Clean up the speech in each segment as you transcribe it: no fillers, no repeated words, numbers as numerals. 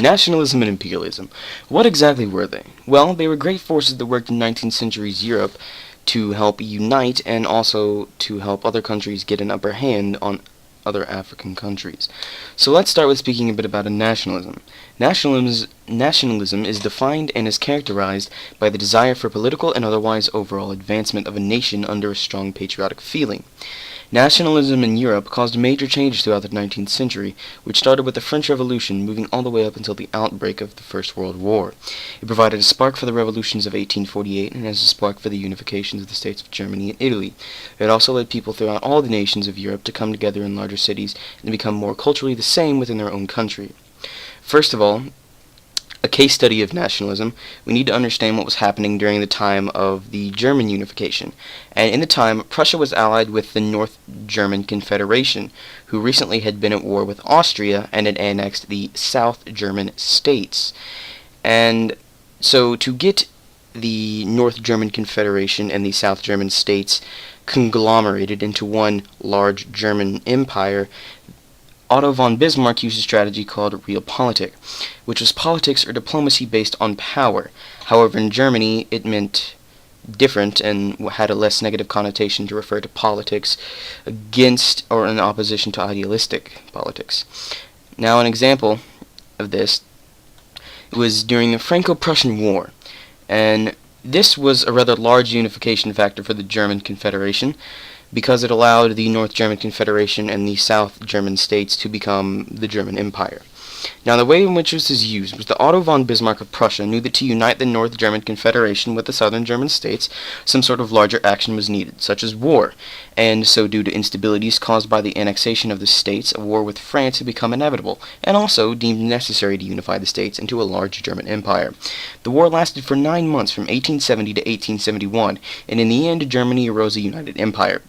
Nationalism and imperialism. What exactly were they? Well, they were great forces that worked in 19th century's Europe to help unite and also to help other countries get an upper hand on other African countries. So let's start with speaking a bit about a nationalism. Nationalism is defined and is characterized by the desire for political and otherwise overall advancement of a nation under a strong patriotic feeling. Nationalism in Europe caused major changes throughout the 19th century, which started with the French Revolution, moving all the way up until the outbreak of the First World War. It provided a spark for the revolutions of 1848 and as a spark for the unifications of the states of Germany and Italy. It also led people throughout all the nations of Europe to come together in larger cities and become more culturally the same within their own country. First of all, a case study of nationalism, we need to understand what was happening during the time of the German unification. And in the time, Prussia was allied with the North German Confederation, who recently had been at war with Austria and had annexed the South German states. And so to get the North German Confederation and the South German states conglomerated into one large German empire, Otto von Bismarck used a strategy called realpolitik, which was politics or diplomacy based on power. However, in Germany, it meant different and had a less negative connotation to refer to politics against or in opposition to idealistic politics. Now, an example of this was during the Franco-Prussian War, and this was a rather large unification factor for the German Confederation, because it allowed the North German Confederation and the South German states to become the German Empire. Now, the way in which this is used was that Otto von Bismarck of Prussia knew that to unite the North German Confederation with the Southern German states, some sort of larger action was needed, such as war, and so due to instabilities caused by the annexation of the states, a war with France had become inevitable, and also deemed necessary to unify the states into a large German empire. The war lasted for 9 months from 1870 to 1871, and in the end, Germany arose a united empire.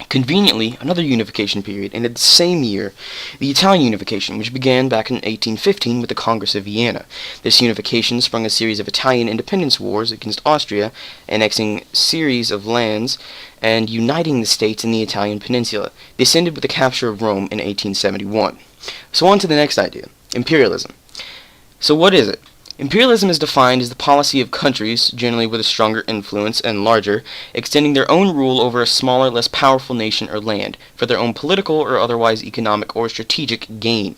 Conveniently, another unification period ended the same year, the Italian unification, which began back in 1815 with the Congress of Vienna. This unification sprung a series of Italian independence wars against Austria, annexing series of lands and uniting the states in the Italian peninsula. This ended with the capture of Rome in 1871. So on to the next idea, imperialism. So what is it? Imperialism is defined as the policy of countries, generally with a stronger influence and larger, extending their own rule over a smaller, less powerful nation or land, for their own political or otherwise economic or strategic gain.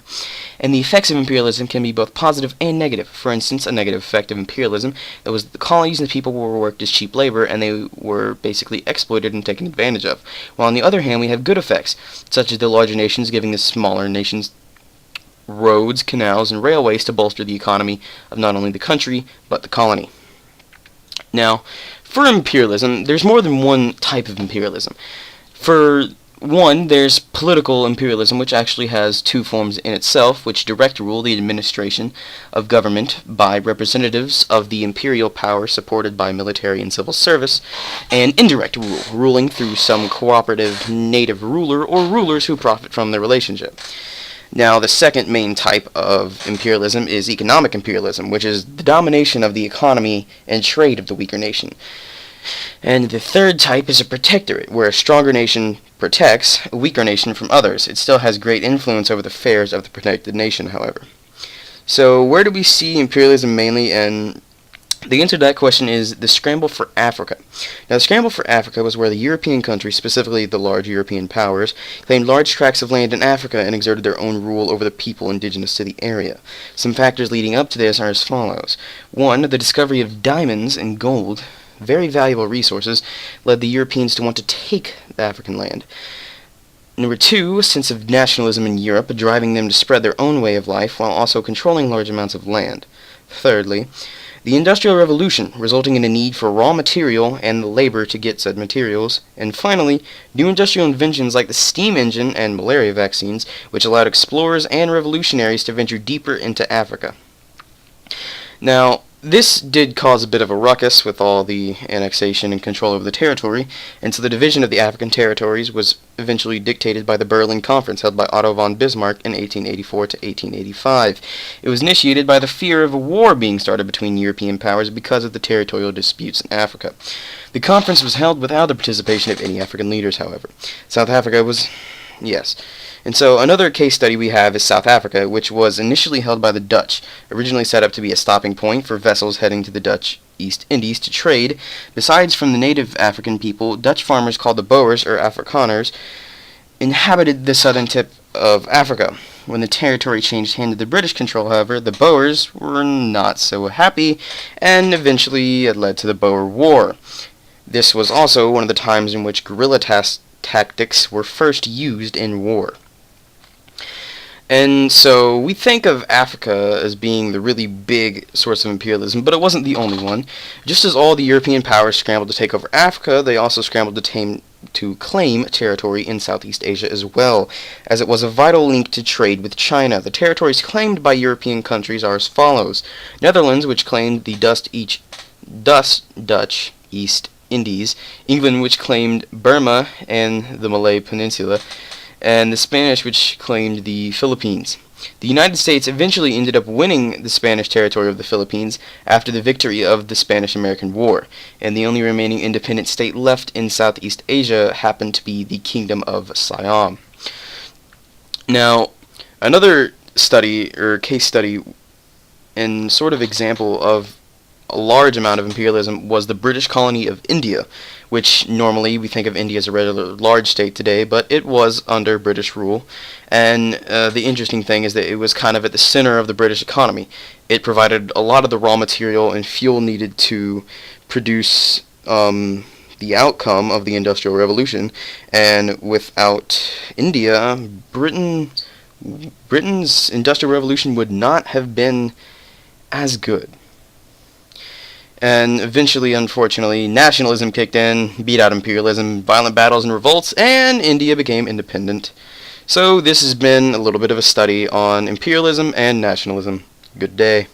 And the effects of imperialism can be both positive and negative. For instance, a negative effect of imperialism that was the colonies and the people were worked as cheap labor and they were basically exploited and taken advantage of. While on the other hand, we have good effects, such as the larger nations giving the smaller nations roads, canals, and railways to bolster the economy of not only the country, but the colony. Now, for imperialism, there's more than one type of imperialism. For one, there's political imperialism, which actually has two forms in itself, which direct rule the administration of government by representatives of the imperial power supported by military and civil service, and indirect rule, ruling through some cooperative native ruler or rulers who profit from the relationship. Now, the second main type of imperialism is economic imperialism, which is the domination of the economy and trade of the weaker nation. And the third type is a protectorate, where a stronger nation protects a weaker nation from others. It still has great influence over the affairs of the protected nation, however. So, where do we see imperialism mainly? And the answer to that question is the scramble for Africa. Now, the scramble for Africa was where the European countries, specifically the large European powers, claimed large tracts of land in Africa and exerted their own rule over the people indigenous to the area. Some factors leading up to this are as follows. 1. The discovery of diamonds and gold, very valuable resources, led the Europeans to want to take the African land. Number 2, a sense of nationalism in Europe, driving them to spread their own way of life while also controlling large amounts of land. Thirdly, the Industrial Revolution, resulting in a need for raw material and the labor to get said materials. And finally, new industrial inventions like the steam engine and malaria vaccines, which allowed explorers and revolutionaries to venture deeper into Africa. Now, this did cause a bit of a ruckus with all the annexation and control over the territory, and so the division of the African territories was eventually dictated by the Berlin Conference held by Otto von Bismarck in 1884 to 1885. It was initiated by the fear of a war being started between European powers because of the territorial disputes in Africa. The conference was held without the participation of any African leaders, however. South Africa was, yes, And so another case study we have is South Africa, which was initially held by the Dutch, originally set up to be a stopping point for vessels heading to the Dutch East Indies to trade. Besides from the native African people, Dutch farmers called the Boers, or Afrikaners, inhabited the southern tip of Africa. When the territory changed hand to the British control, however, the Boers were not so happy, and eventually it led to the Boer War. This was also one of the times in which guerrilla tactics were first used in war. And so we think of Africa as being the really big source of imperialism, but it wasn't the only one. Just as all the European powers scrambled to take over Africa, they also scrambled to claim territory in Southeast Asia as well, as it was a vital link to trade with China. The territories claimed by European countries are as follows: Netherlands, which claimed the Dutch East Indies; England, which claimed Burma and the Malay Peninsula; and the Spanish, which claimed the Philippines. The United States eventually ended up winning the Spanish territory of the Philippines after the victory of the Spanish-American War, and the only remaining independent state left in Southeast Asia happened to be the Kingdom of Siam. Now, another study, or case study, and sort of example of a large amount of imperialism was the British colony of India, which normally we think of India as a rather large state today, but it was under British rule. And the interesting thing is that it was kind of at the center of the British economy. It provided a lot of the raw material and fuel needed to produce the outcome of the Industrial Revolution, and without India, Britain's Industrial Revolution would not have been as good. And eventually, unfortunately, nationalism kicked in, beat out imperialism, violent battles and revolts, and India became independent. So this has been a little bit of a study on imperialism and nationalism. Good day.